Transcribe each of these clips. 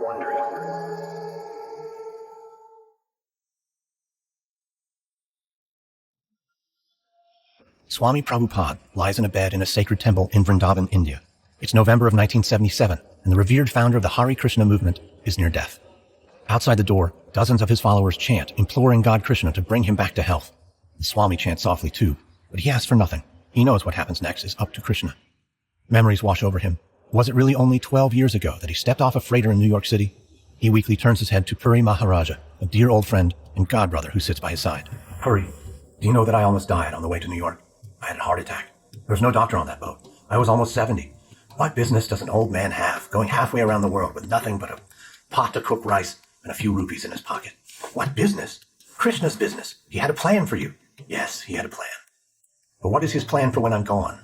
Wondery. Swami Prabhupada lies in a bed in a sacred temple in Vendavan, India. It's November of 1977, and the revered founder of the Hare Krishna movement is near death. Outside the door, dozens of his followers chant, imploring God Krishna to bring him back to health. The Swami chants softly too, but he asks for nothing. He knows what happens next is up to Krishna. Memories wash over him. Was it really only 12 years ago that he stepped off a freighter in New York City? He weakly turns his head to Puri Maharaja, a dear old friend and godbrother who sits by his side. Puri, do you know that I almost died on the way to New York? I had a heart attack. There was no doctor on that boat. I was almost 70. What business does an old man have, going halfway around the world with nothing but a pot to cook rice and a few rupees in his pocket? What business? Krishna's business. He had a plan for you. Yes, he had a plan. But what is his plan for when I'm gone?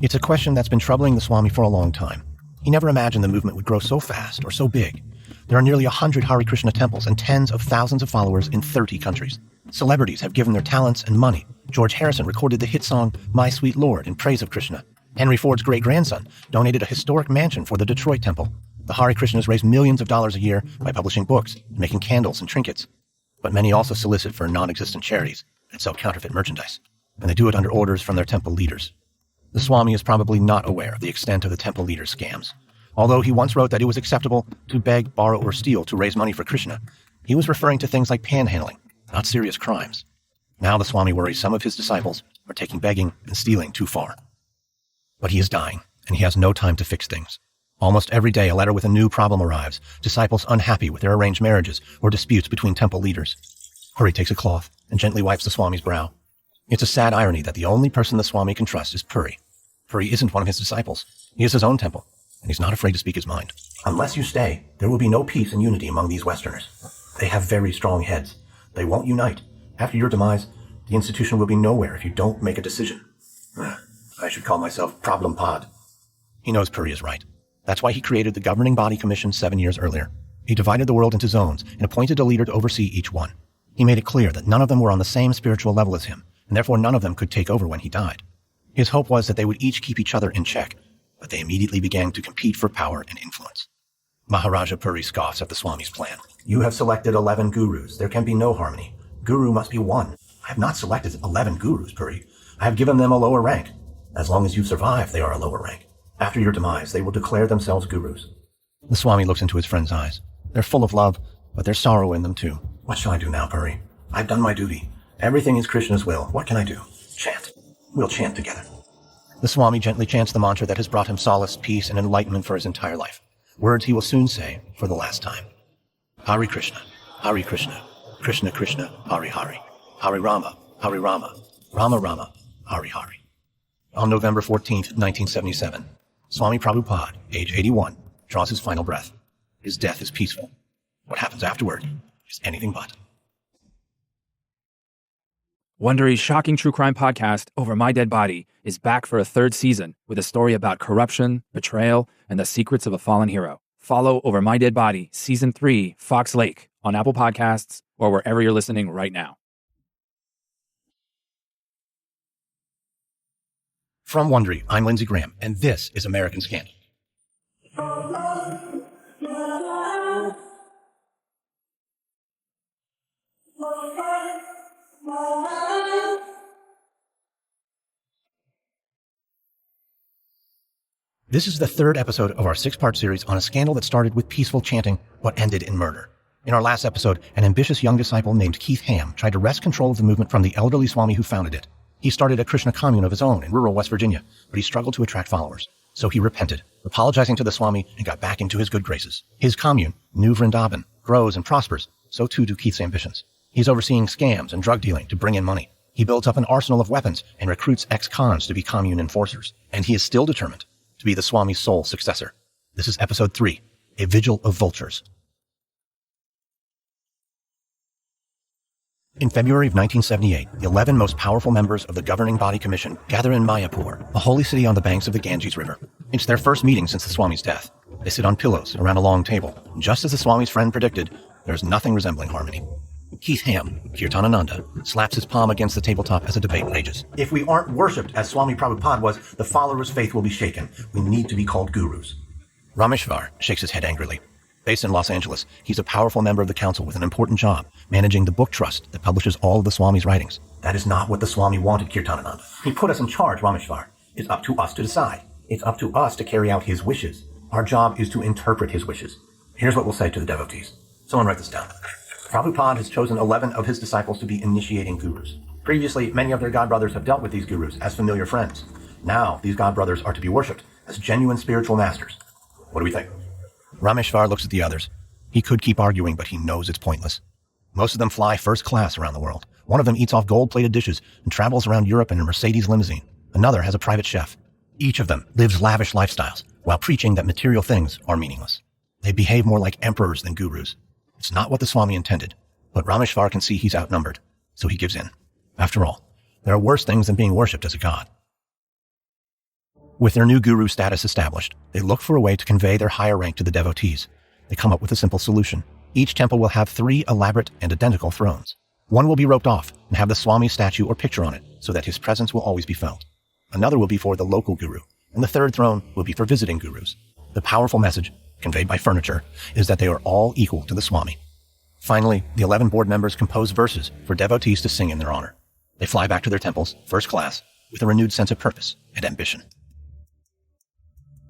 It's a question that's been troubling the Swami for a long time. He never imagined the movement would grow so fast or so big. There are nearly 100 Hare Krishna temples and tens of thousands of followers in 30 countries. Celebrities have given their talents and money. George Harrison recorded the hit song My Sweet Lord in praise of Krishna. Henry Ford's great-grandson donated a historic mansion for the Detroit Temple. The Hare Krishnas raise millions of dollars a year by publishing books and making candles and trinkets. But many also solicit for non-existent charities and sell counterfeit merchandise. And they do it under orders from their temple leaders. The Swami is probably not aware of the extent of the temple leaders' scams. Although he once wrote that it was acceptable to beg, borrow, or steal to raise money for Krishna, he was referring to things like panhandling, not serious crimes. Now the Swami worries some of his disciples are taking begging and stealing too far. But he is dying, and he has no time to fix things. Almost every day a letter with a new problem arrives, disciples unhappy with their arranged marriages or disputes between temple leaders. Hurry takes a cloth and gently wipes the Swami's brow. It's a sad irony that the only person the Swami can trust is Puri. Puri isn't one of his disciples. He has his own temple, and he's not afraid to speak his mind. Unless you stay, there will be no peace and unity among these Westerners. They have very strong heads. They won't unite. After your demise, the institution will be nowhere if you don't make a decision. I should call myself Problem Pod. He knows Puri is right. That's why he created the governing body commission 7 years earlier. He divided the world into zones and appointed a leader to oversee each one. He made it clear that none of them were on the same spiritual level as him, and therefore none of them could take over when he died. His hope was that they would each keep each other in check, but they immediately began to compete for power and influence. Maharaja Puri scoffs at the Swami's plan. You have selected 11 gurus. There can be no harmony. Guru must be one. I have not selected 11 gurus, Puri. I have given them a lower rank. As long as you survive, they are a lower rank. After your demise, they will declare themselves gurus. The Swami looks into his friend's eyes. They're full of love, but there's sorrow in them too. What shall I do now, Puri? I've done my duty. Everything is Krishna's will. What can I do? Chant. We'll chant together. The Swami gently chants the mantra that has brought him solace, peace, and enlightenment for his entire life. Words he will soon say for the last time. Hare Krishna, Hare Krishna, Krishna Krishna, Hare Hare, Hare Rama, Rama Rama, Hare Hare. On November 14th, 1977, Swami Prabhupada, age 81, draws his final breath. His death is peaceful. What happens afterward is anything but. Wondery's shocking true crime podcast, Over My Dead Body, is back for a third season with a story about corruption, betrayal, and the secrets of a fallen hero. Follow Over My Dead Body, Season 3, Fox Lake, on Apple Podcasts or wherever you're listening right now. From Wondery, I'm Lindsey Graham, and this is American Scandal. This is the third episode of our 6-part series on a scandal that started with peaceful chanting but ended in murder. In our last episode, an ambitious young disciple named Keith Ham tried to wrest control of the movement from the elderly Swami who founded it. He started a Krishna commune of his own in rural West Virginia, but he struggled to attract followers. So he repented, apologizing to the Swami, and got back into his good graces. His commune, New Vendavan, grows and prospers. So too do Keith's ambitions. He's overseeing scams and drug dealing to bring in money. He builds up an arsenal of weapons and recruits ex-cons to be commune enforcers. And he is still determined to be the Swami's sole successor. This is episode 3, A Vigil of Vultures. In February of 1978, the 11 most powerful members of the governing body commission gather in Mayapur, a holy city on the banks of the Ganges River. It's their first meeting since the Swami's death. They sit on pillows around a long table. And just as the Swami's friend predicted, there's nothing resembling harmony. Keith Ham, Kirtanananda, slaps his palm against the tabletop as a debate rages. If we aren't worshipped as Swami Prabhupada was, the followers' faith will be shaken. We need to be called gurus. Rameshvar shakes his head angrily. Based in Los Angeles, he's a powerful member of the council with an important job, managing the book trust that publishes all of the Swami's writings. That is not what the Swami wanted, Kirtanananda. He put us in charge, Rameshwar. It's up to us to decide. It's up to us to carry out his wishes. Our job is to interpret his wishes. Here's what we'll say to the devotees. Someone write this down. Prabhupada has chosen 11 of his disciples to be initiating gurus. Previously, many of their godbrothers have dealt with these gurus as familiar friends. Now, these godbrothers are to be worshipped as genuine spiritual masters. What do we think? Rameshwar looks at the others. He could keep arguing, but he knows it's pointless. Most of them fly first class around the world. One of them eats off gold-plated dishes and travels around Europe in a Mercedes limousine. Another has a private chef. Each of them lives lavish lifestyles while preaching that material things are meaningless. They behave more like emperors than gurus. It's not what the Swami intended, but Rameshwar can see he's outnumbered, so he gives in. After all, there are worse things than being worshipped as a god. With their new guru status established, they look for a way to convey their higher rank to the devotees. They come up with a simple solution. Each temple will have 3 elaborate and identical thrones. One will be roped off and have the Swami statue or picture on it so that his presence will always be felt. Another will be for the local guru, and the third throne will be for visiting gurus. The powerful message, conveyed by furniture, is that they are all equal to the Swami. Finally, the 11 board members compose verses for devotees to sing in their honor. They fly back to their temples, first class, with a renewed sense of purpose and ambition.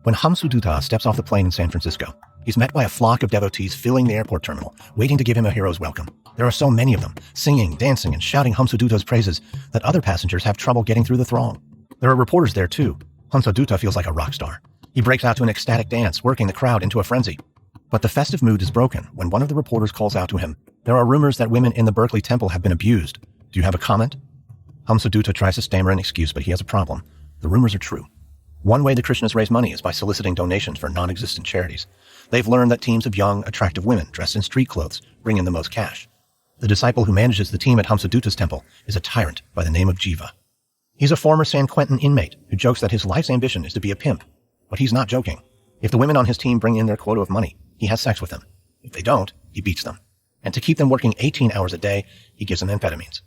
When Hansadutta steps off the plane in San Francisco, he's met by a flock of devotees filling the airport terminal, waiting to give him a hero's welcome. There are so many of them, singing, dancing, and shouting Hansadutta's praises that other passengers have trouble getting through the throng. There are reporters there too. Hansadutta feels like a rock star. He breaks out to an ecstatic dance, working the crowd into a frenzy. But the festive mood is broken when one of the reporters calls out to him, "There are rumors that women in the Berkeley Temple have been abused. Do you have a comment?" Hansadutta tries to stammer an excuse, but he has a problem. The rumors are true. One way the Krishnas raise money is by soliciting donations for non-existent charities. They've learned that teams of young, attractive women dressed in street clothes bring in the most cash. The disciple who manages the team at Hansadutta's temple is a tyrant by the name of Jiva. He's a former San Quentin inmate who jokes that his life's ambition is to be a pimp. But he's not joking. If the women on his team bring in their quota of money, he has sex with them. If they don't, he beats them. And to keep them working 18 hours a day, he gives them amphetamines.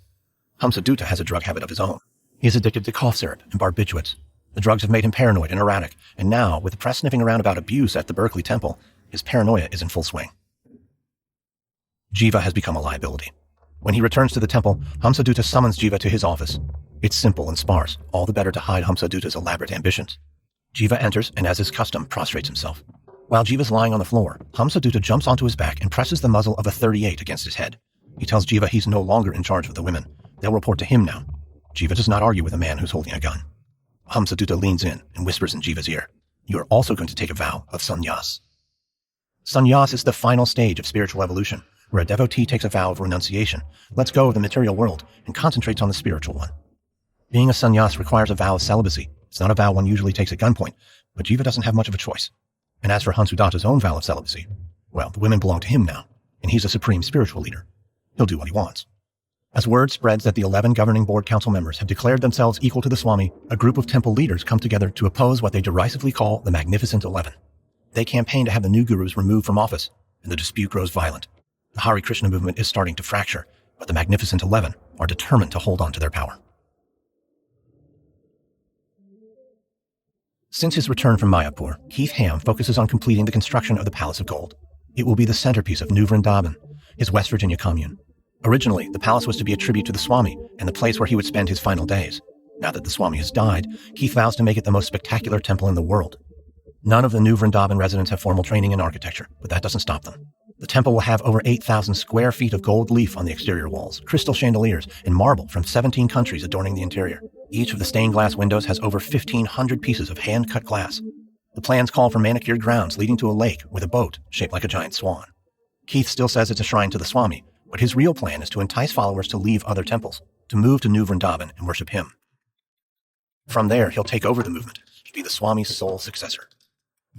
Hansadutta has a drug habit of his own. He is addicted to cough syrup and barbiturates. The drugs have made him paranoid and erratic, and now, with the press sniffing around about abuse at the Berkeley Temple, his paranoia is in full swing. Jiva has become a liability. When he returns to the temple, Hansadutta summons Jiva to his office. It's simple and sparse, all the better to hide Hansadutta's elaborate ambitions. Jiva enters and, as is custom, prostrates himself. While Jiva's lying on the floor, Hansadutta jumps onto his back and presses the muzzle of a .38 against his head. He tells Jiva he's no longer in charge of the women. They'll report to him now. Jiva does not argue with a man who's holding a gun. Hansadutta leans in and whispers in Jiva's ear, "You are also going to take a vow of sannyas." Sannyas is the final stage of spiritual evolution, where a devotee takes a vow of renunciation, lets go of the material world, and concentrates on the spiritual one. Being a sannyas requires a vow of celibacy. It's not a vow one usually takes at gunpoint, but Jiva doesn't have much of a choice. And as for Hansudatta's own vow of celibacy, well, the women belong to him now, and he's a supreme spiritual leader. He'll do what he wants. As word spreads that the 11 governing board council members have declared themselves equal to the Swami, a group of temple leaders come together to oppose what they derisively call the Magnificent 11. They campaign to have the new gurus removed from office, and the dispute grows violent. The Hare Krishna movement is starting to fracture, but the Magnificent 11 are determined to hold on to their power. Since his return from Mayapur, Keith Ham focuses on completing the construction of the Palace of Gold. It will be the centerpiece of New Vendavan, his West Virginia commune. Originally, the palace was to be a tribute to the Swami and the place where he would spend his final days. Now that the Swami has died, Keith vows to make it the most spectacular temple in the world. None of the New Vrindavan residents have formal training in architecture, but that doesn't stop them. The temple will have over 8,000 square feet of gold leaf on the exterior walls, crystal chandeliers, and marble from 17 countries adorning the interior. Each of the stained glass windows has over 1,500 pieces of hand-cut glass. The plans call for manicured grounds leading to a lake with a boat shaped like a giant swan. Keith still says it's a shrine to the Swami, but his real plan is to entice followers to leave other temples, to move to New Vrindavan and worship him. From there, he'll take over the movement to be the Swami's sole successor.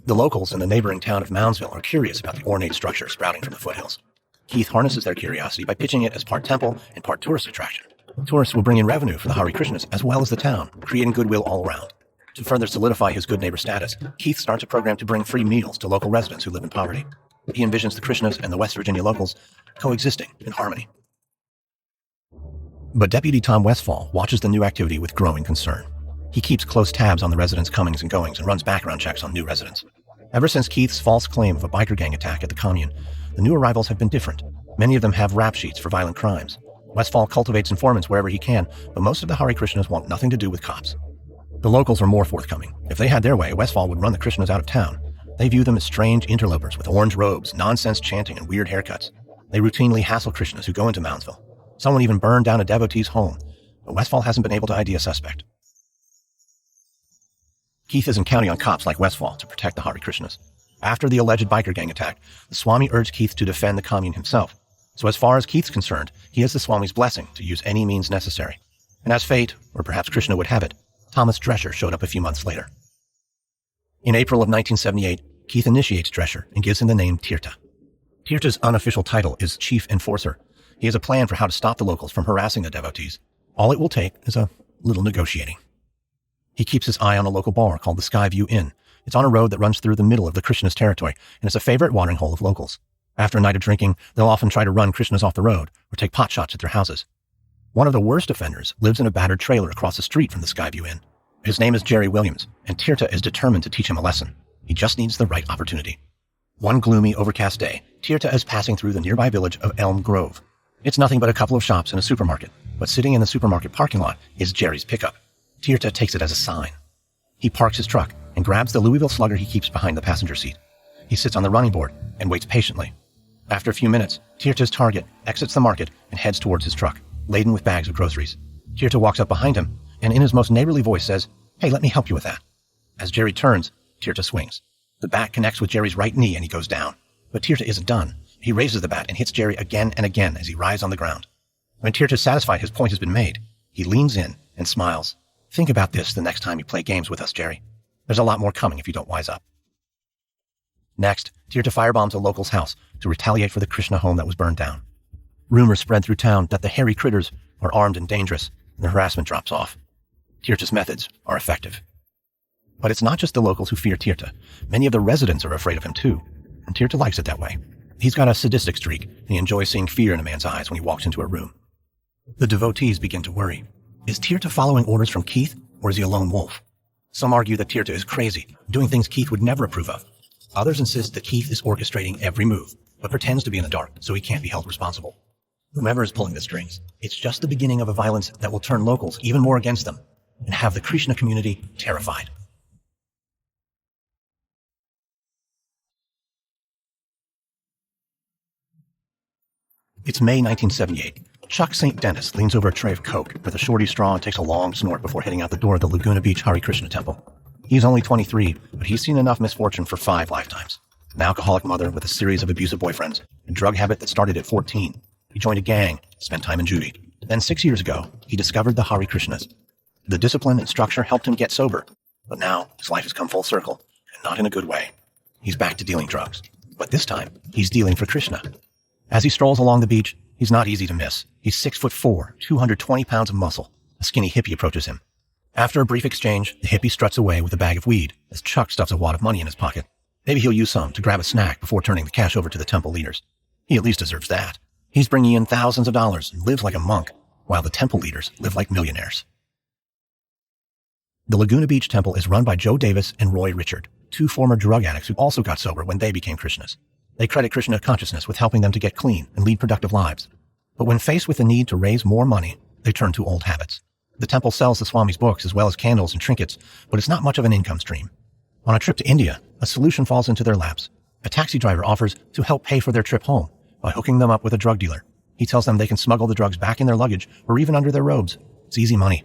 The locals in the neighboring town of Moundsville are curious about the ornate structure sprouting from the foothills. Keith harnesses their curiosity by pitching it as part temple and part tourist attraction. Tourists will bring in revenue for the Hare Krishnas as well as the town, creating goodwill all around. To further solidify his good neighbor status, Keith starts a program to bring free meals to local residents who live in poverty. He envisions the Krishnas and the West Virginia locals coexisting in harmony. But Deputy Tom Westfall watches the new activity with growing concern. He keeps close tabs on the residents' comings and goings and runs background checks on new residents. Ever since Keith's false claim of a biker gang attack at the commune, the new arrivals have been different. Many of them have rap sheets for violent crimes. Westfall cultivates informants wherever he can, but most of the Hare Krishnas want nothing to do with cops. The locals are more forthcoming. If they had their way, Westfall would run the Krishnas out of town. They view them as strange interlopers with orange robes, nonsense chanting, and weird haircuts. They routinely hassle Krishnas who go into Moundsville. Someone even burned down a devotee's home, but Westfall hasn't been able to ID a suspect. Keith isn't counting on cops like Westfall to protect the Hare Krishnas. After the alleged biker gang attack, the Swami urged Keith to defend the commune himself. So as far as Keith's concerned, he has the Swami's blessing to use any means necessary. And as fate, or perhaps Krishna would have it, Thomas Drescher showed up a few months later. In April of 1978, Keith initiates Drescher and gives him the name Tirtha. Tirtha's unofficial title is Chief Enforcer. He has a plan for how to stop the locals from harassing the devotees. All it will take is a little negotiating. He keeps his eye on a local bar called the Skyview Inn. It's on a road that runs through the middle of the Krishna's territory, and it's a favorite watering hole of locals. After a night of drinking, they'll often try to run Krishnas off the road or take pot shots at their houses. One of the worst offenders lives in a battered trailer across the street from the Skyview Inn. His name is Jerry Williams, and Tirtha is determined to teach him a lesson. He just needs the right opportunity. One gloomy, overcast day, Tirtha is passing through the nearby village of Elm Grove. It's nothing but a couple of shops and a supermarket, but sitting in the supermarket parking lot is Jerry's pickup. Tirtha takes it as a sign. He parks his truck and grabs the Louisville Slugger he keeps behind the passenger seat. He sits on the running board and waits patiently. After a few minutes, Tirtha's target exits the market and heads towards his truck, laden with bags of groceries. Tirtha walks up behind him and in his most neighborly voice says, "Hey, let me help you with that." As Jerry turns, Tirtha swings. The bat connects with Jerry's right knee and he goes down. But Tirtha isn't done. He raises the bat and hits Jerry again and again as he writhes on the ground. When Tirtha's satisfied his point has been made, he leans in and smiles. "Think about this the next time you play games with us, Jerry. There's a lot more coming if you don't wise up." Next, Tirtha firebombs a local's house to retaliate for the Krishna home that was burned down. Rumors spread through town that the hairy critters are armed and dangerous, and the harassment drops off. Tirtha's methods are effective. But it's not just the locals who fear Tirtha. Many of the residents are afraid of him too, and Tirtha likes it that way. He's got a sadistic streak, and he enjoys seeing fear in a man's eyes when he walks into a room. The devotees begin to worry. Is Tirtha following orders from Keith, or is he a lone wolf? Some argue that Tirtha is crazy, doing things Keith would never approve of. Others insist that Keith is orchestrating every move, but pretends to be in the dark so he can't be held responsible. Whomever is pulling the strings, it's just the beginning of a violence that will turn locals even more against them and have the Krishna community terrified. It's May 1978. Chuck St. Dennis leans over a tray of Coke with a shorty straw and takes a long snort before heading out the door of the Laguna Beach Hare Krishna Temple. He's only 23, but he's seen enough misfortune for 5 lifetimes. An alcoholic mother with a series of abusive boyfriends, a drug habit that started at 14. He joined a gang, spent time in juvie. Then 6 years ago, he discovered the Hare Krishnas. The discipline and structure helped him get sober, but now his life has come full circle, and not in a good way. He's back to dealing drugs, but this time, he's dealing for Krishna. As he strolls along the beach, he's not easy to miss. He's 6'4", 220 pounds of muscle. A skinny hippie approaches him. After a brief exchange, the hippie struts away with a bag of weed as Chuck stuffs a wad of money in his pocket. Maybe he'll use some to grab a snack before turning the cash over to the temple leaders. He at least deserves that. He's bringing in thousands of dollars and lives like a monk, while the temple leaders live like millionaires. The Laguna Beach Temple is run by Joe Davis and Roy Richard, 2 former drug addicts who also got sober when they became Krishnas. They credit Krishna consciousness with helping them to get clean and lead productive lives. But when faced with the need to raise more money, they turn to old habits. The temple sells the Swami's books as well as candles and trinkets, but it's not much of an income stream. On a trip to India, a solution falls into their laps. A taxi driver offers to help pay for their trip home by hooking them up with a drug dealer. He tells them they can smuggle the drugs back in their luggage or even under their robes. It's easy money.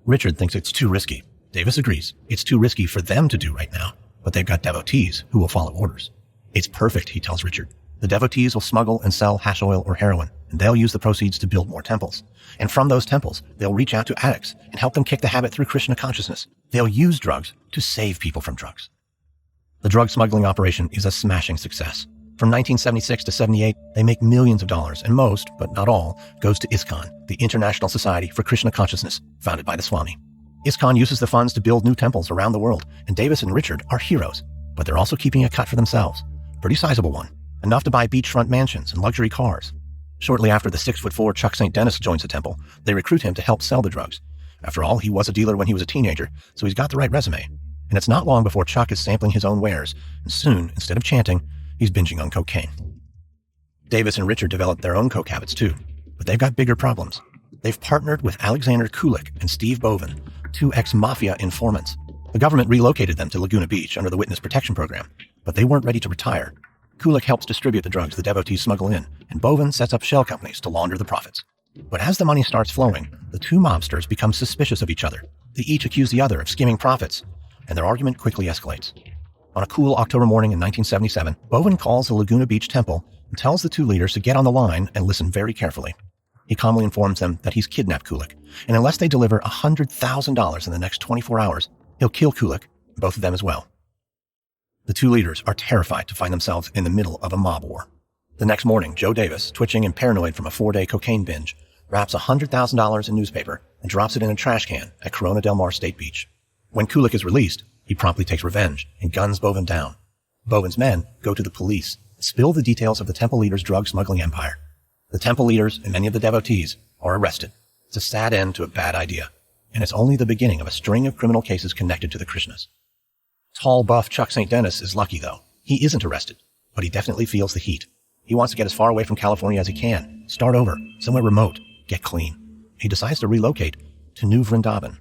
Richard thinks it's too risky. Davis agrees. It's too risky for them to do right now, but they've got devotees who will follow orders. It's perfect, he tells Richard. The devotees will smuggle and sell hash oil or heroin, and they'll use the proceeds to build more temples. And from those temples, they'll reach out to addicts and help them kick the habit through Krishna consciousness. They'll use drugs to save people from drugs. The drug smuggling operation is a smashing success. From 1976 to 78, they make millions of dollars, and most, but not all, goes to ISKCON, the International Society for Krishna Consciousness, founded by the Swami. ISKCON uses the funds to build new temples around the world, and Davis and Richard are heroes, but they're also keeping a cut for themselves. Pretty sizable one. Enough to buy beachfront mansions and luxury cars. Shortly after the 6'4" Chuck St. Dennis joins the temple, they recruit him to help sell the drugs. After all, he was a dealer when he was a teenager, so he's got the right resume. and it's not long before Chuck is sampling his own wares, and soon, instead of chanting, he's binging on cocaine. Davis and Richard developed their own coke habits too, but they've got bigger problems. They've partnered with Alexander Kulik and Steve Boven, two ex-mafia informants. The government relocated them to Laguna Beach under the Witness Protection Program, but they weren't ready to retire. Kulik helps distribute the drugs the devotees smuggle in, and Boven sets up shell companies to launder the profits. But as the money starts flowing, the two mobsters become suspicious of each other. They each accuse the other of skimming profits, and their argument quickly escalates. On a cool October morning in 1977, Boven calls the Laguna Beach Temple and tells the two leaders to get on the line and listen very carefully. He calmly informs them that he's kidnapped Kulik, and unless they deliver $100,000 in the next 24 hours, he'll kill Kulik, both of them as well. The two leaders are terrified to find themselves in the middle of a mob war. The next morning, Joe Davis, twitching and paranoid from a 4-day cocaine binge, wraps $100,000 in newspaper and drops it in a trash can at Corona Del Mar State Beach. When Kulik is released, he promptly takes revenge and guns Boven down. Boven's men go to the police and spill the details of the temple leaders' drug smuggling empire. The temple leaders and many of the devotees are arrested. It's a sad end to a bad idea, and it's only the beginning of a string of criminal cases connected to the Krishnas. Tall, buff Chuck St. Dennis is lucky, though. He isn't arrested, but he definitely feels the heat. He wants to get as far away from California as he can, start over, somewhere remote, get clean. He decides to relocate to New Vendavan.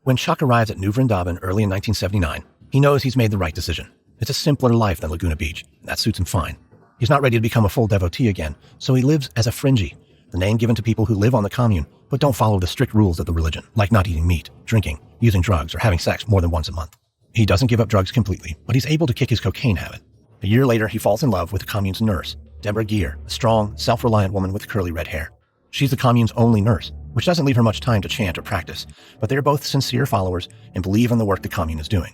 When Chuck arrives at New Vendavan early in 1979, he knows he's made the right decision. It's a simpler life than Laguna Beach, and that suits him fine. He's not ready to become a full devotee again, so he lives as a fringie, the name given to people who live on the commune, but don't follow the strict rules of the religion, like not eating meat, drinking, using drugs, or having sex more than once a month. He doesn't give up drugs completely, but he's able to kick his cocaine habit. A year later, he falls in love with the commune's nurse, Deborah Geer, a strong, self-reliant woman with curly red hair. She's the commune's only nurse, which doesn't leave her much time to chant or practice, but they're both sincere followers and believe in the work the commune is doing.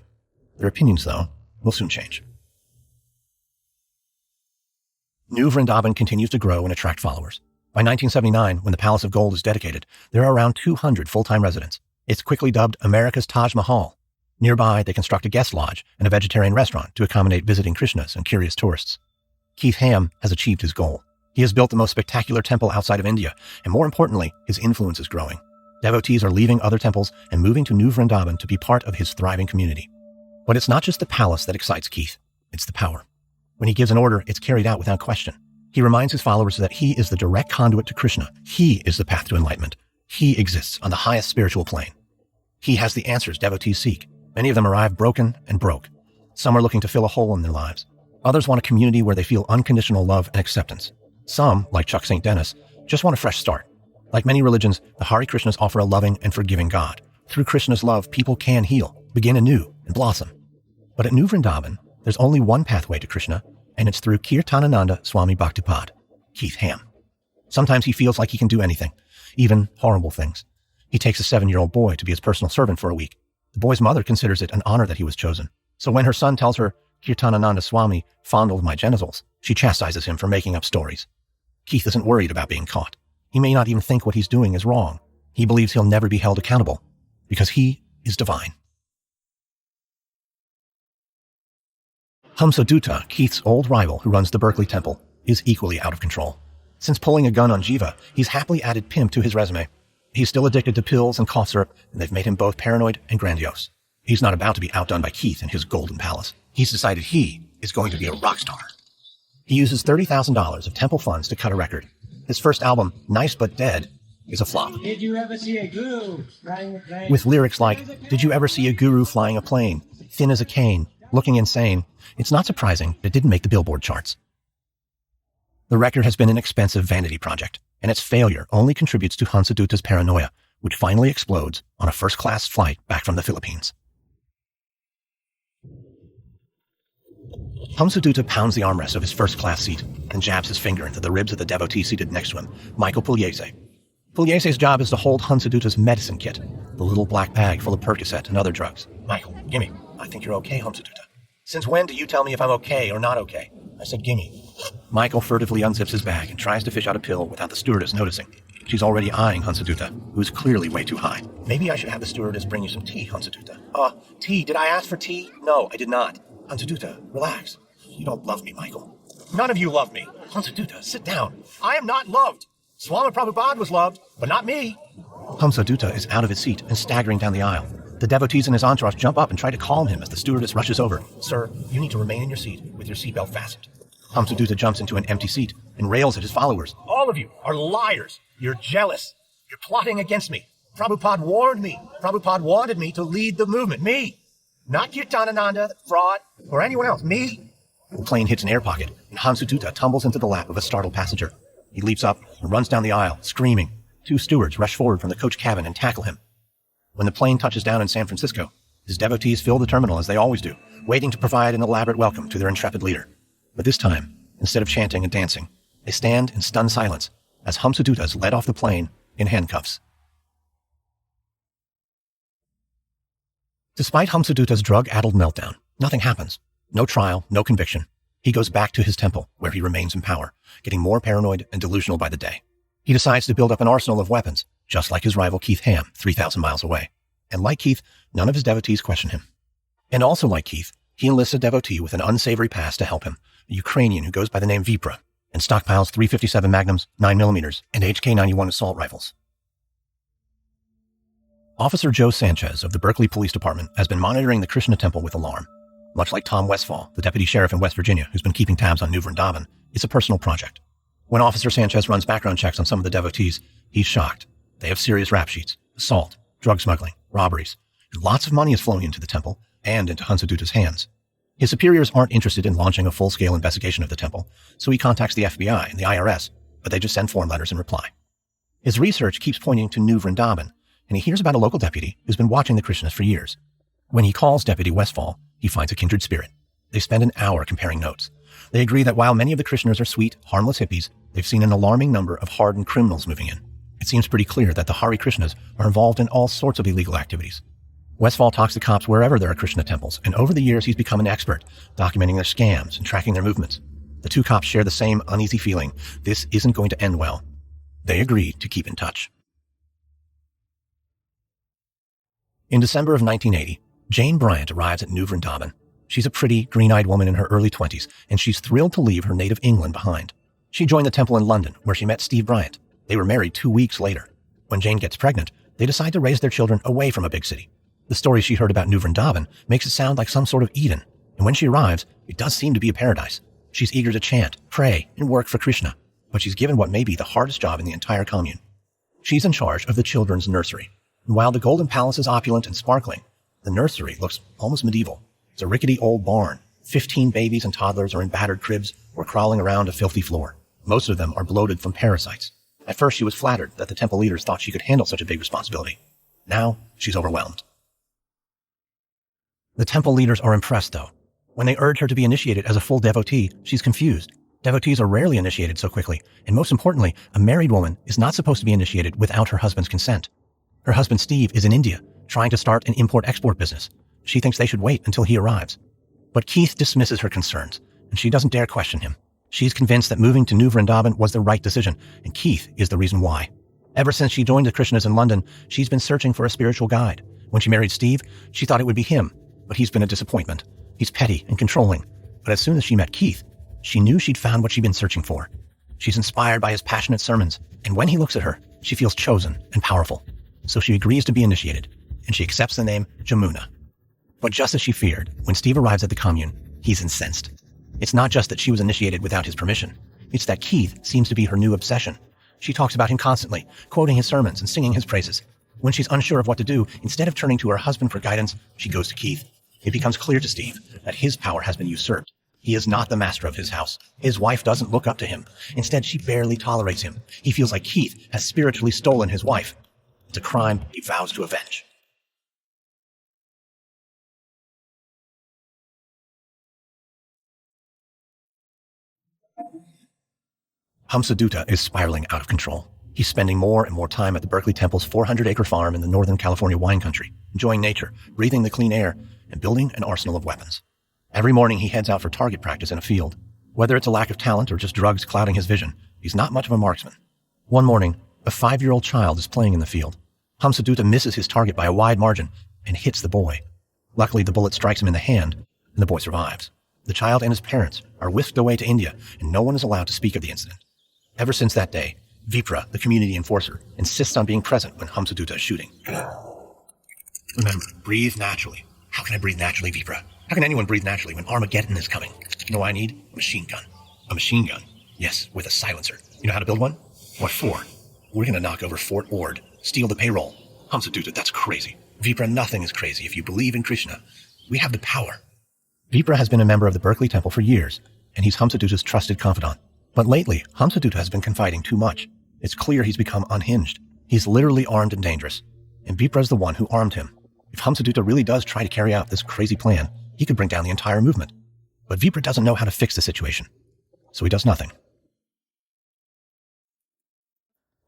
Their opinions, though, will soon change. New Vrindavan continues to grow and attract followers. By 1979, when the Palace of Gold is dedicated, there are around 200 full-time residents. It's quickly dubbed America's Taj Mahal. Nearby, they construct a guest lodge and a vegetarian restaurant to accommodate visiting Krishnas and curious tourists. Keith Ham has achieved his goal. He has built the most spectacular temple outside of India, and more importantly, his influence is growing. Devotees are leaving other temples and moving to New Vrindavan to be part of his thriving community. But it's not just the palace that excites Keith, it's the power. When he gives an order, it's carried out without question. He reminds his followers that he is the direct conduit to Krishna. He is the path to enlightenment. He exists on the highest spiritual plane. He has the answers devotees seek. Many of them arrive broken and broke. Some are looking to fill a hole in their lives. Others want a community where they feel unconditional love and acceptance. Some, like Chuck St. Dennis, just want a fresh start. Like many religions, the Hare Krishnas offer a loving and forgiving God. Through Krishna's love, people can heal, begin anew, and blossom. But at New Vrindavan, there's only one pathway to Krishna, and it's through Kirtanananda Swami Bhaktapad, Keith Ham. Sometimes he feels like he can do anything, even horrible things. He takes a 7-year-old boy to be his personal servant for a week. The boy's mother considers it an honor that he was chosen. So when her son tells her, Kirtanananda Swami fondled my genitals, she chastises him for making up stories. Keith isn't worried about being caught. He may not even think what he's doing is wrong. He believes he'll never be held accountable, because he is divine. Hansadutta, Keith's old rival who runs the Berkeley Temple, is equally out of control. Since pulling a gun on Jiva, he's happily added pimp to his resume. He's still addicted to pills and cough syrup, and they've made him both paranoid and grandiose. He's not about to be outdone by Keith in his golden palace. He's decided he is going to be a rock star. He uses $30,000 of temple funds to cut a record. His first album, Nice But Dead, is a flop. Did you ever see a guru flying a plane? With lyrics like, did you ever see a guru flying a plane, thin as a cane, looking insane? It's not surprising it didn't make the Billboard charts. The record has been an expensive vanity project, and its failure only contributes to Hansadutta's paranoia, which finally explodes on a first-class flight back from the Philippines. Hansadutta pounds the armrest of his first-class seat and jabs his finger into the ribs of the devotee seated next to him, Michael Pugliese. Pugliese's job is to hold Hansadutta's medicine kit, the little black bag full of Percocet and other drugs. Michael, gimme. I think you're okay, Hansadutta. Since when do you tell me if I'm okay or not okay? I said gimme. Michael furtively unzips his bag and tries to fish out a pill without the stewardess noticing. She's already eyeing Hansadutta, who's clearly way too high. Maybe I should have the stewardess bring you some tea, Hansadutta. Tea? Did I ask for tea? No, I did not. Hansadutta, relax. You don't love me, Michael. None of you love me. Hansadutta, sit down. I am not loved. Swami Prabhupada was loved, but not me. Hansadutta is out of his seat and staggering down the aisle. The devotees in his entourage jump up and try to calm him as the stewardess rushes over. Sir, you need to remain in your seat with your seatbelt fastened. Hansadutta jumps into an empty seat and rails at his followers. All of you are liars. You're jealous. You're plotting against me. Prabhupada warned me. Prabhupada wanted me to lead the movement. Me. Not Kirtanananda, fraud, or anyone else. Me. The plane hits an air pocket, and Hansadutta tumbles into the lap of a startled passenger. He leaps up and runs down the aisle, screaming. 2 stewards rush forward from the coach cabin and tackle him. When the plane touches down in San Francisco, his devotees fill the terminal as they always do, waiting to provide an elaborate welcome to their intrepid leader. But this time, instead of chanting and dancing, they stand in stunned silence as Hansadutta is led off the plane in handcuffs. Despite Hansadutta's drug-addled meltdown, nothing happens. No trial, no conviction. He goes back to his temple, where he remains in power, getting more paranoid and delusional by the day. He decides to build up an arsenal of weapons, just like his rival Keith Ham, 3,000 miles away. And like Keith, none of his devotees question him. And also like Keith, he enlists a devotee with an unsavory past to help him, a Ukrainian who goes by the name Vipra, and stockpiles .357 Magnums, 9mm, and HK-91 assault rifles. Officer Joe Sanchez of the Berkeley Police Department has been monitoring the Krishna Temple with alarm. Much like Tom Westfall, the deputy sheriff in West Virginia who's been keeping tabs on New Vendavan, it's a personal project. When Officer Sanchez runs background checks on some of the devotees, he's shocked. They have serious rap sheets, assault, drug smuggling, robberies, and lots of money is flowing into the temple and into Hansadutta's hands. His superiors aren't interested in launching a full-scale investigation of the temple, so he contacts the FBI and the IRS, but they just send form letters in reply. His research keeps pointing to New Vrindavan, and he hears about a local deputy who's been watching the Krishnas for years. When he calls Deputy Westfall, he finds a kindred spirit. They spend an hour comparing notes. They agree that while many of the Krishnas are sweet, harmless hippies, they've seen an alarming number of hardened criminals moving in. It seems pretty clear that the Hare Krishnas are involved in all sorts of illegal activities. Westfall talks to cops wherever there are Krishna temples, and over the years he's become an expert, documenting their scams and tracking their movements. The 2 cops share the same uneasy feeling. This isn't going to end well. They agree to keep in touch. In December of 1980, Jane Bryant arrives at New Vrindavan. She's a pretty, green-eyed woman in her early 20s, and she's thrilled to leave her native England behind. She joined the temple in London, where she met Steve Bryant. They were married 2 weeks later. When Jane gets pregnant, they decide to raise their children away from a big city. The story she heard about New Vrindavan makes it sound like some sort of Eden, and when she arrives, it does seem to be a paradise. She's eager to chant, pray, and work for Krishna, but she's given what may be the hardest job in the entire commune. She's in charge of the children's nursery, and while the Golden Palace is opulent and sparkling, the nursery looks almost medieval. It's a rickety old barn. 15 babies and toddlers are in battered cribs or crawling around a filthy floor. Most of them are bloated from parasites. At first, she was flattered that the temple leaders thought she could handle such a big responsibility. Now, she's overwhelmed. The temple leaders are impressed, though. When they urge her to be initiated as a full devotee, she's confused. Devotees are rarely initiated so quickly, and most importantly, a married woman is not supposed to be initiated without her husband's consent. Her husband Steve is in India, trying to start an import-export business. She thinks they should wait until he arrives. But Keith dismisses her concerns, and she doesn't dare question him. She's convinced that moving to New Vrindavan was the right decision, and Keith is the reason why. Ever since she joined the Krishnas in London, she's been searching for a spiritual guide. When she married Steve, she thought it would be him, but he's been a disappointment. He's petty and controlling. But as soon as she met Keith, she knew she'd found what she'd been searching for. She's inspired by his passionate sermons, and when he looks at her, she feels chosen and powerful. So she agrees to be initiated, and she accepts the name Jamuna. But just as she feared, when Steve arrives at the commune, he's incensed. It's not just that she was initiated without his permission. It's that Keith seems to be her new obsession. She talks about him constantly, quoting his sermons and singing his praises. When she's unsure of what to do, instead of turning to her husband for guidance, she goes to Keith. It becomes clear to Steve that his power has been usurped. He is not the master of his house. His wife doesn't look up to him. Instead, she barely tolerates him. He feels like Keith has spiritually stolen his wife. It's a crime he vows to avenge. Hansadutta is spiraling out of control. He's spending more and more time at the Berkeley Temple's 400-acre farm in the Northern California wine country, enjoying nature, breathing the clean air, and building an arsenal of weapons. Every morning he heads out for target practice in a field. Whether it's a lack of talent or just drugs clouding his vision, he's not much of a marksman. One morning, a 5-year-old child is playing in the field. Hansadutta misses his target by a wide margin and hits the boy. Luckily, the bullet strikes him in the hand, and the boy survives. The child and his parents are whisked away to India, and no one is allowed to speak of the incident. Ever since that day, Vipra, the community enforcer, insists on being present when Hansadutta is shooting. Remember, breathe naturally. How can I breathe naturally, Vipra? How can anyone breathe naturally when Armageddon is coming? You know what I need? A machine gun. A machine gun? Yes, with a silencer. You know how to build one? What for? We're going to knock over Fort Ord, steal the payroll. Hansadutta, that's crazy. Vipra, nothing is crazy if you believe in Krishna. We have the power. Vipra has been a member of the Berkeley Temple for years, and he's Hansadutta's trusted confidant. But lately, Hansadutta has been confiding too much. It's clear he's become unhinged. He's literally armed and dangerous. And Vipra's the one who armed him. If Hansadutta really does try to carry out this crazy plan, he could bring down the entire movement. But Vipra doesn't know how to fix the situation. So he does nothing.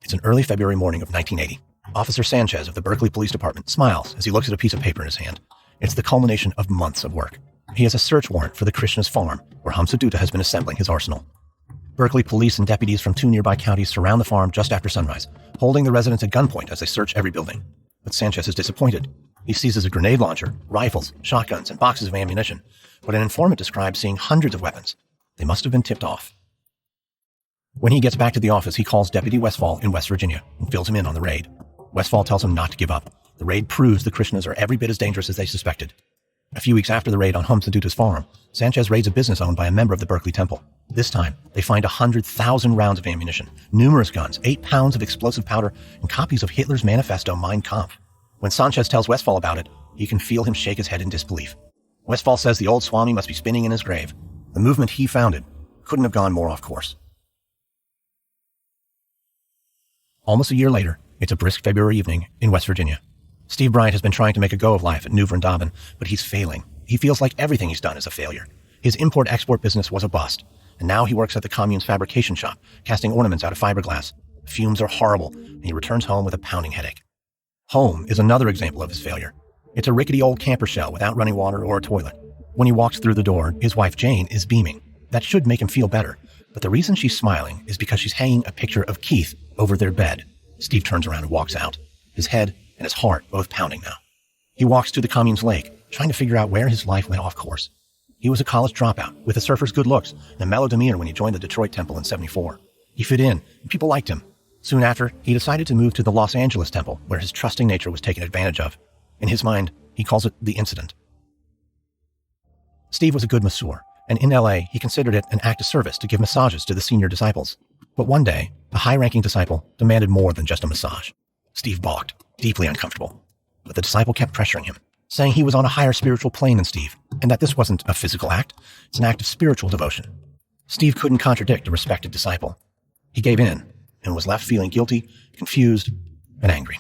It's an early February morning of 1980. Officer Sanchez of the Berkeley Police Department smiles as he looks at a piece of paper in his hand. It's the culmination of months of work. He has a search warrant for the Krishna's farm, where Hansadutta has been assembling his arsenal. Berkeley police and deputies from 2 nearby counties surround the farm just after sunrise, holding the residents at gunpoint as they search every building. But Sanchez is disappointed. He seizes a grenade launcher, rifles, shotguns, and boxes of ammunition, but an informant describes seeing hundreds of weapons. They must have been tipped off. When he gets back to the office, he calls Deputy Westfall in West Virginia and fills him in on the raid. Westfall tells him not to give up. The raid proves the Krishnas are every bit as dangerous as they suspected. A few weeks after the raid on Hansadutta's farm, Sanchez raids a business owned by a member of the Berkeley Temple. This time, they find 100,000 rounds of ammunition, numerous guns, 8 pounds of explosive powder, and copies of Hitler's manifesto Mein Kampf. When Sanchez tells Westfall about it, he can feel him shake his head in disbelief. Westfall says the old Swami must be spinning in his grave. The movement he founded couldn't have gone more off course. Almost a year later, it's a brisk February evening in West Virginia. Steve Bryant has been trying to make a go of life at New Vendavan, but he's failing. He feels like everything he's done is a failure. His import-export business was a bust, and now he works at the commune's fabrication shop, casting ornaments out of fiberglass. The fumes are horrible, and he returns home with a pounding headache. Home is another example of his failure. It's a rickety old camper shell without running water or a toilet. When he walks through the door, his wife Jane is beaming. That should make him feel better, but the reason she's smiling is because she's hanging a picture of Keith over their bed. Steve turns around and walks out, his head and his heart both pounding now. He walks to the commune's lake, trying to figure out where his life went off course. He was a college dropout, with a surfer's good looks and a mellow demeanor when he joined the Detroit Temple in '74. He fit in, and people liked him. Soon after, he decided to move to the Los Angeles Temple, where his trusting nature was taken advantage of. In his mind, he calls it the incident. Steve was a good masseur, and in LA, he considered it an act of service to give massages to the senior disciples. But one day, a high-ranking disciple demanded more than just a massage. Steve balked, deeply uncomfortable. But the disciple kept pressuring him, saying he was on a higher spiritual plane than Steve, and that this wasn't a physical act, it's an act of spiritual devotion. Steve couldn't contradict a respected disciple. He gave in, and was left feeling guilty, confused, and angry.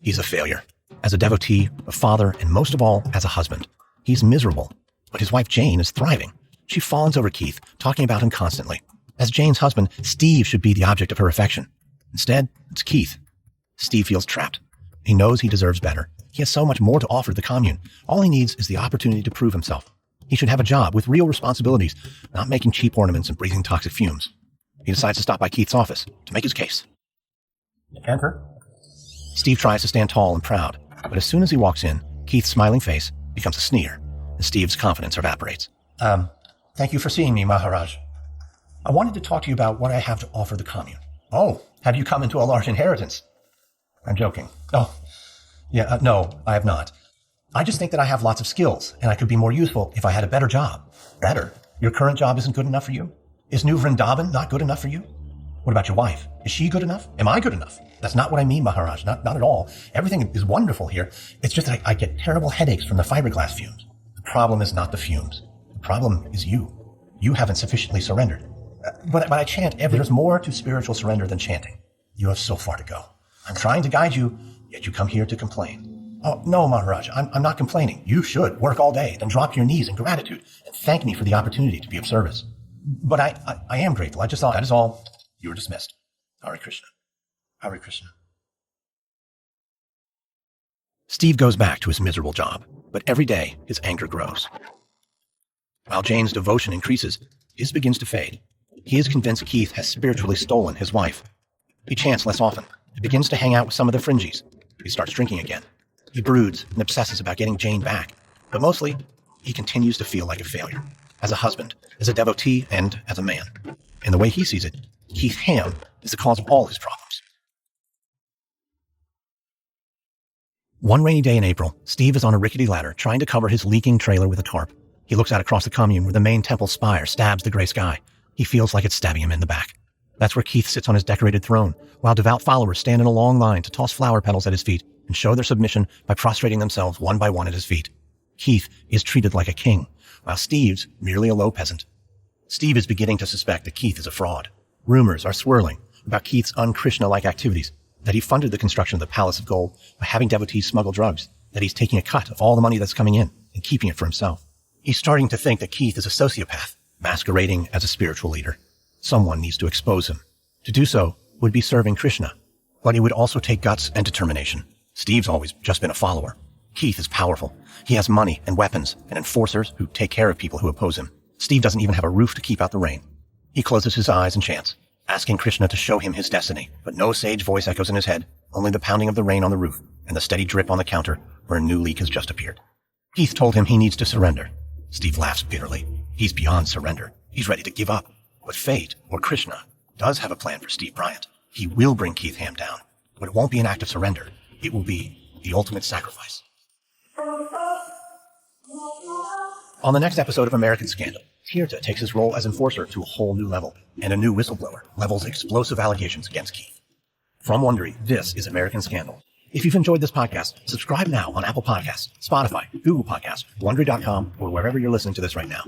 He's a failure. As a devotee, a father, and most of all, as a husband. He's miserable, but his wife Jane is thriving. She fawns over Keith, talking about him constantly. As Jane's husband, Steve should be the object of her affection. Instead, it's Keith. Steve feels trapped. He knows he deserves better. He has so much more to offer the commune. All he needs is the opportunity to prove himself. He should have a job with real responsibilities, not making cheap ornaments and breathing toxic fumes. He decides to stop by Keith's office to make his case. Enter. Steve tries to stand tall and proud, but as soon as he walks in, Keith's smiling face becomes a sneer, and Steve's confidence evaporates. Thank you for seeing me, Maharaj. I wanted to talk to you about what I have to offer the commune. Oh, have you come into a large inheritance? I'm joking. Oh, yeah, no, I have not. I just think that I have lots of skills, and I could be more useful if I had a better job. Better? Your current job isn't good enough for you? Is New Vendavan not good enough for you? What about your wife? Is she good enough? Am I good enough? That's not what I mean, Maharaj. Not at all. Everything is wonderful here. It's just that I get terrible headaches from the fiberglass fumes. The problem is not the fumes. The problem is you. You haven't sufficiently surrendered. But I chant, there's more to spiritual surrender than chanting. You have so far to go. I'm trying to guide you, yet you come here to complain. Oh, no, Maharaj, I'm not complaining. You should work all day, then drop your knees in gratitude and thank me for the opportunity to be of service. But I am grateful. I just thought, that is all. You were dismissed. Hare Krishna. Hare Krishna. Steve goes back to his miserable job, but every day his anger grows. While Jane's devotion increases, his begins to fade. He is convinced Keith has spiritually stolen his wife. He chants less often. He begins to hang out with some of the fringies. He starts drinking again. He broods and obsesses about getting Jane back. But mostly, he continues to feel like a failure. As a husband, as a devotee, and as a man. In the way he sees it, Keith Ham is the cause of all his problems. One rainy day in April, Steve is on a rickety ladder trying to cover his leaking trailer with a tarp. He looks out across the commune where the main temple spire stabs the gray sky. He feels like it's stabbing him in the back. That's where Keith sits on his decorated throne, while devout followers stand in a long line to toss flower petals at his feet and show their submission by prostrating themselves one by one at his feet. Keith is treated like a king, while Steve's merely a low peasant. Steve is beginning to suspect that Keith is a fraud. Rumors are swirling about Keith's un-Krishna-like activities, that he funded the construction of the Palace of Gold by having devotees smuggle drugs, that he's taking a cut of all the money that's coming in and keeping it for himself. He's starting to think that Keith is a sociopath, masquerading as a spiritual leader. Someone needs to expose him. To do so would be serving Krishna, but it would also take guts and determination. Steve's always just been a follower. Keith is powerful. He has money and weapons and enforcers who take care of people who oppose him. Steve doesn't even have a roof to keep out the rain. He closes his eyes and chants, asking Krishna to show him his destiny, but no sage voice echoes in his head, only the pounding of the rain on the roof and the steady drip on the counter where a new leak has just appeared. Keith told him he needs to surrender. Steve laughs bitterly. He's beyond surrender. He's ready to give up. But fate, or Krishna, does have a plan for Steve Bryant. He will bring Keith Ham down, but it won't be an act of surrender. It will be the ultimate sacrifice. On the next episode of American Scandal, Tirta takes his role as enforcer to a whole new level, and a new whistleblower levels explosive allegations against Keith. From Wondery, this is American Scandal. If you've enjoyed this podcast, subscribe now on Apple Podcasts, Spotify, Google Podcasts, Wondery.com, or wherever you're listening to this right now.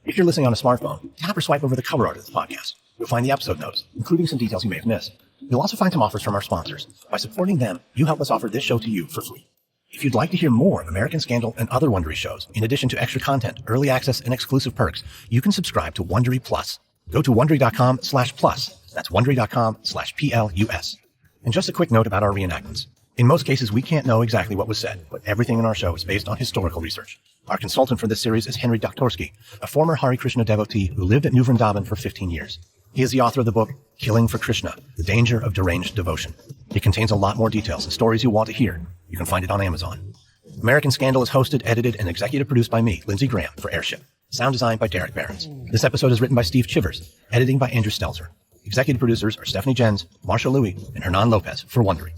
If you're listening on a smartphone, tap or swipe over the cover art of this podcast. You'll find the episode notes, including some details you may have missed. You'll also find some offers from our sponsors. By supporting them, you help us offer this show to you for free. If you'd like to hear more of American Scandal and other Wondery shows, in addition to extra content, early access, and exclusive perks, you can subscribe to Wondery Plus. Go to Wondery.com/plus. That's Wondery.com/PLUS. And just a quick note about our reenactments. In most cases, we can't know exactly what was said, but everything in our show is based on historical research. Our consultant for this series is Henry Doktorsky, a former Hare Krishna devotee who lived at New Vendavan for 15 years. He is the author of the book, Killing for Krishna, The Danger of Deranged Devotion. It contains a lot more details and stories you'll want to hear. You can find it on Amazon. American Scandal is hosted, edited, and executive produced by me, Lindsey Graham, for Airship. Sound design by Derek Behrens. This episode is written by Steve Chivers, editing by Andrew Stelzer. Executive producers are Stephanie Jens, Marsha Louie, and Hernan Lopez for Wondery.